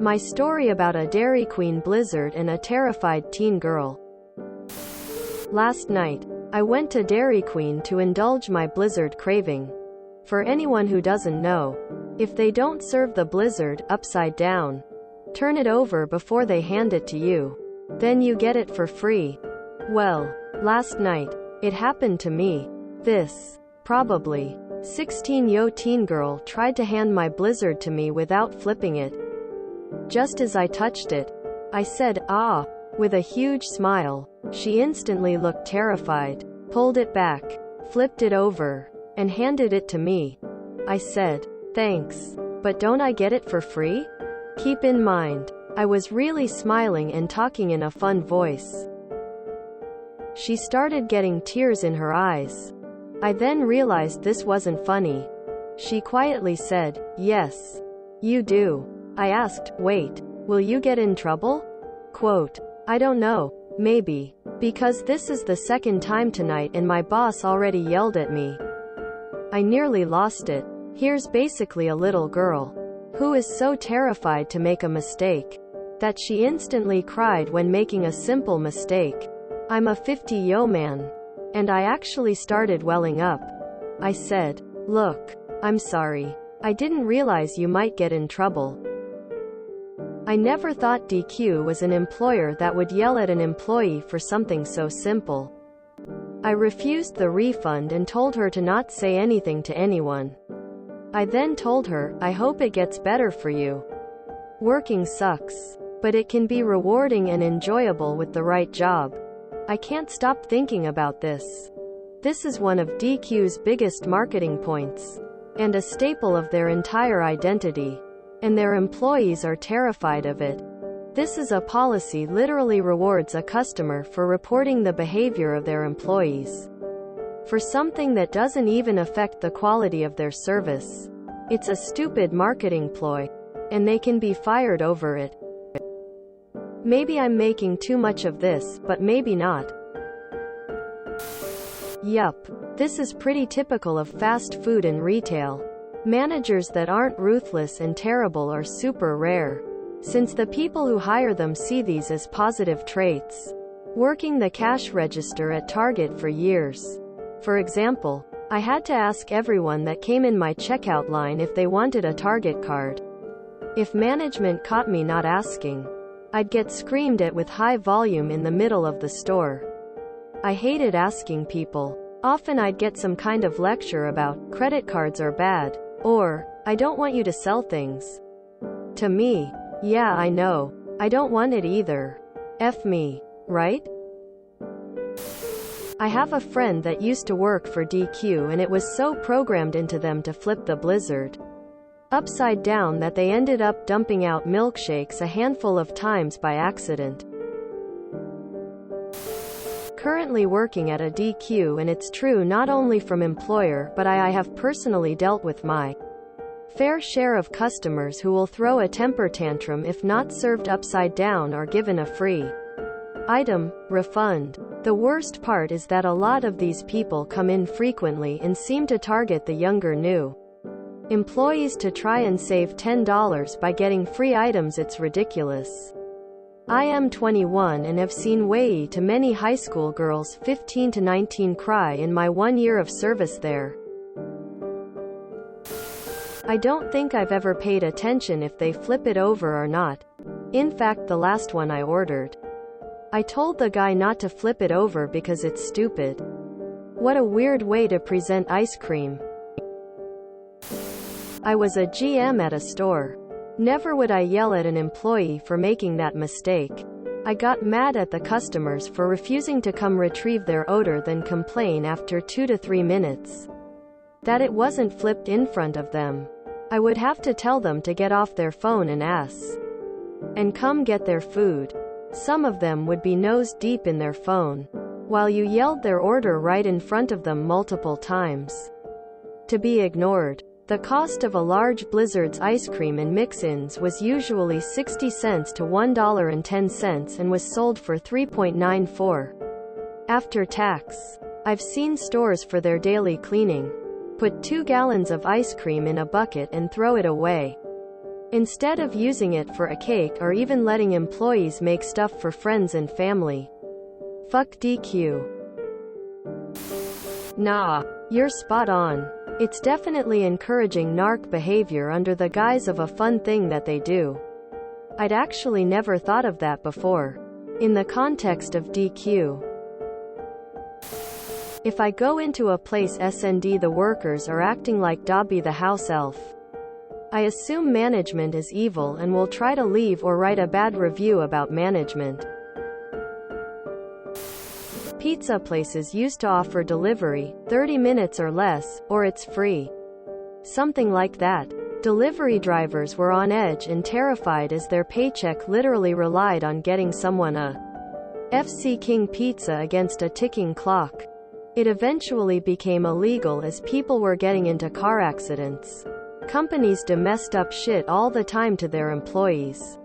My story about a Dairy Queen blizzard and a terrified teen girl. Last night, I went to Dairy Queen to indulge my blizzard craving. For anyone who doesn't know, if they don't serve the blizzard upside down, turn it over before they hand it to you, then you get it for free. Well, last night, it happened to me. This, probably, 16-year teen girl tried to hand my blizzard to me without flipping it. Just as I touched it, I said, "Ah," with a huge smile. She instantly looked terrified, pulled it back, flipped it over, and handed it to me. I said, "Thanks, but don't I get it for free?" Keep in mind, I was really smiling and talking in a fun voice. She started getting tears in her eyes. I then realized this wasn't funny. She quietly said, "Yes, you do." I asked, "Wait, will you get in trouble?" Quote, "I don't know, maybe. Because this is the second time tonight and my boss already yelled at me." I nearly lost it. Here's basically a little girl who is so terrified to make a mistake that she instantly cried when making a simple mistake. I'm a 50-year man. And I actually started welling up. I said, "Look, I'm sorry. I didn't realize you might get in trouble." I never thought DQ was an employer that would yell at an employee for something so simple. I refused the refund and told her to not say anything to anyone. I then told her, "I hope it gets better for you. Working sucks, but it can be rewarding and enjoyable with the right job. I can't stop thinking about this. This is one of DQ's biggest marketing points, and a staple of their entire identity. And their employees are terrified of it. This is a policy literally rewards a customer for reporting the behavior of their employees for something that doesn't even affect the quality of their service. It's a stupid marketing ploy, and they can be fired over it." Maybe I'm making too much of this, but maybe not. Yup, this is pretty typical of fast food and retail. Managers that aren't ruthless and terrible are super rare, since the people who hire them see these as positive traits. Working the cash register at Target for years, for example, I had to ask everyone that came in my checkout line if they wanted a Target card. If management caught me not asking, I'd get screamed at with high volume in the middle of the store. I hated asking people. Often I'd get some kind of lecture about, "Credit cards are bad," or, "I don't want you to sell things." To me, yeah, I know. I don't want it either. F me, right? I have a friend that used to work for DQ and it was so programmed into them to flip the blizzard upside down that they ended up dumping out milkshakes a handful of times by accident. Currently working at a DQ, and it's true not only from employer but I have personally dealt with my fair share of customers who will throw a temper tantrum if not served upside down or given a free item refund. The worst part is that a lot of these people come in frequently and seem to target the younger new employees to try and save $10 by getting free items. It's ridiculous. I am 21 and have seen way too many high school girls 15 to 19 cry in my 1 year of service there. I don't think I've ever paid attention if they flip it over or not. In fact, the last one I ordered, I told the guy not to flip it over because it's stupid. What a weird way to present ice cream. I was a GM at a store. Never would I yell at an employee for making that mistake. I got mad at the customers for refusing to come retrieve their order, then complain after 2 to 3 minutes that it wasn't flipped in front of them. I would have to tell them to get off their phone and and come get their food. Some of them would be nose deep in their phone while you yelled their order right in front of them multiple times. To be ignored. The cost of a large Blizzard's ice cream and mix-ins was usually 60 cents to $1.10 and was sold for $3.94 after tax. I've seen stores for their daily cleaning put 2 gallons of ice cream in a bucket and throw it away. instead of using it for a cake or even letting employees make stuff for friends and family. Fuck DQ. Nah, you're spot on. It's definitely encouraging narc behavior under the guise of a fun thing that they do. I'd actually never thought of that before. In the context of DQ. If I go into a place and the workers are acting like Dobby the house elf, I assume management is evil and will try to leave or write a bad review about management. Pizza places used to offer delivery, 30 minutes or less, or it's free. Something like that. Delivery drivers were on edge and terrified as their paycheck literally relied on getting someone a FC King pizza against a ticking clock. It eventually became illegal as people were getting into car accidents. Companies do messed up shit all the time to their employees.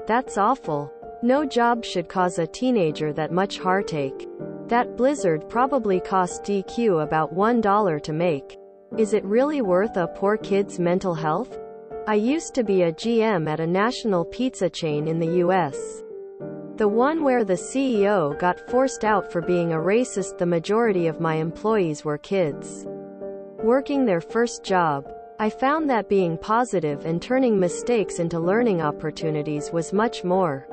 That's awful. No job should cause a teenager that much heartache. That blizzard probably cost DQ about $1 to make. Is it really worth a poor kid's mental health? I used to be a GM at a national pizza chain in the US. The one where the CEO got forced out for being a racist. The majority of my employees were kids working their first job. I found that being positive and turning mistakes into learning opportunities was much more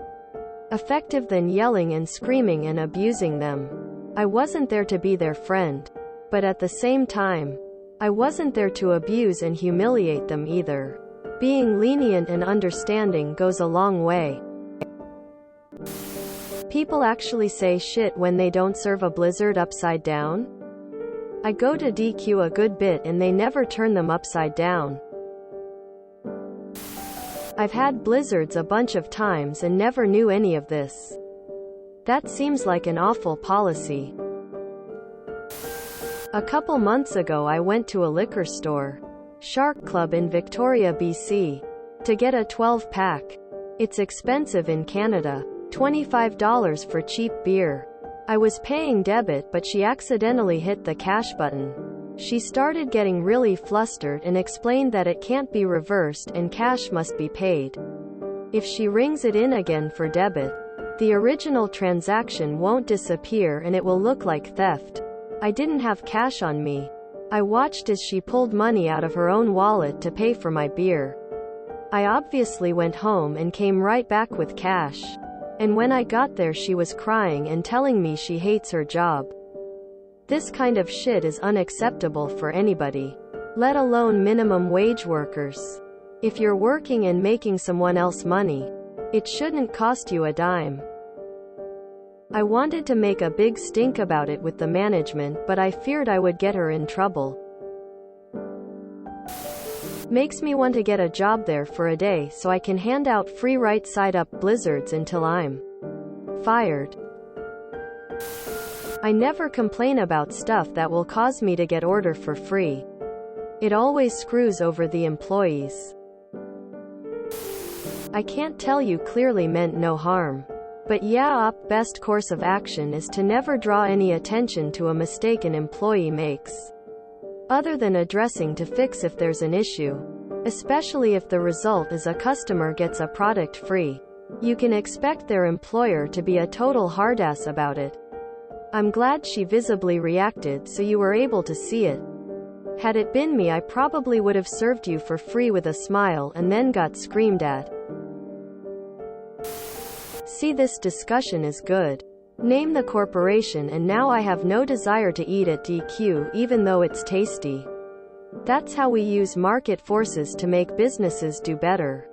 effective than yelling and screaming and abusing them. I wasn't there to be their friend. But at the same time, I wasn't there to abuse and humiliate them either. Being lenient and understanding goes a long way. People actually say shit when they don't serve a blizzard upside down? I go to DQ a good bit and they never turn them upside down. I've had blizzards a bunch of times and never knew any of this. That seems like an awful policy. A couple months ago I went to a liquor store, Shark Club in Victoria, BC, to get a 12-pack. It's expensive in Canada, $25 for cheap beer. I was paying debit but she accidentally hit the cash button. She started getting really flustered and explained that it can't be reversed and cash must be paid. If she rings it in again for debit, the original transaction won't disappear and it will look like theft. I didn't have cash on me. I watched as she pulled money out of her own wallet to pay for my beer. I obviously went home and came right back with cash. And when I got there she was crying and telling me she hates her job. This kind of shit is unacceptable for anybody, let alone minimum wage workers. If you're working and making someone else money, it shouldn't cost you a dime. I wanted to make a big stink about it with the management, but I feared I would get her in trouble. Makes me want to get a job there for a day so I can hand out free right side up blizzards until I'm fired. I never complain about stuff that will cause me to get order for free. It always screws over the employees. I can't tell you clearly meant no harm. But yeah, best course of action is to never draw any attention to a mistake an employee makes, other than addressing to fix if there's an issue. Especially if the result is a customer gets a product free. You can expect their employer to be a total hardass about it. I'm glad she visibly reacted so you were able to see it. Had it been me I probably would have served you for free with a smile and then got screamed at. See, this discussion is good. Name the corporation and now I have no desire to eat at DQ even though it's tasty. That's how we use market forces to make businesses do better.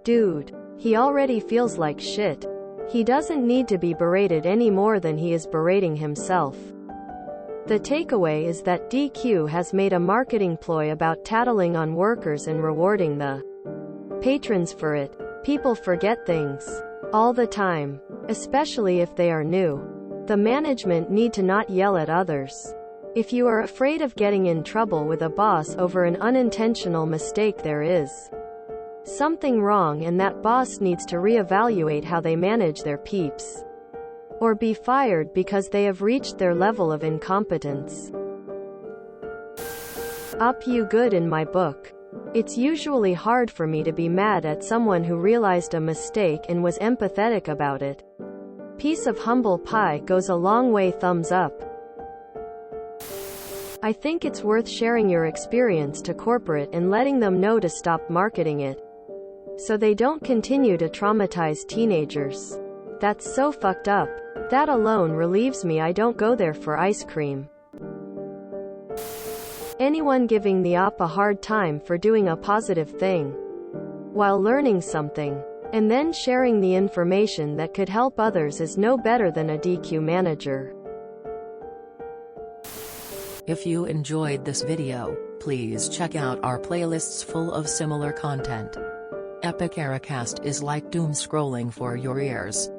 Dude, he already feels like shit. He doesn't need to be berated any more than he is berating himself. The takeaway is that DQ has made a marketing ploy about tattling on workers and rewarding the patrons for it. People forget things all the time, especially if they are new. The management need to not yell at others. If you are afraid of getting in trouble with a boss over an unintentional mistake, there is something wrong and that boss needs to reevaluate how they manage their peeps. Or be fired because they have reached their level of incompetence. Up you good in my book. It's usually hard for me to be mad at someone who realized a mistake and was empathetic about it. Piece of humble pie goes a long way. Thumbs up. I think it's worth sharing your experience to corporate and letting them know to stop marketing it, so they don't continue to traumatize teenagers. That's so fucked up. That alone relieves me. I don't go there for ice cream. Anyone giving the op a hard time for doing a positive thing while learning something, and then sharing the information that could help others is no better than a DQ manager. If you enjoyed this video, please check out our playlists full of similar content. Epic Ericast is like doom scrolling for your ears.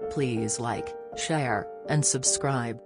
Please like, share, and subscribe.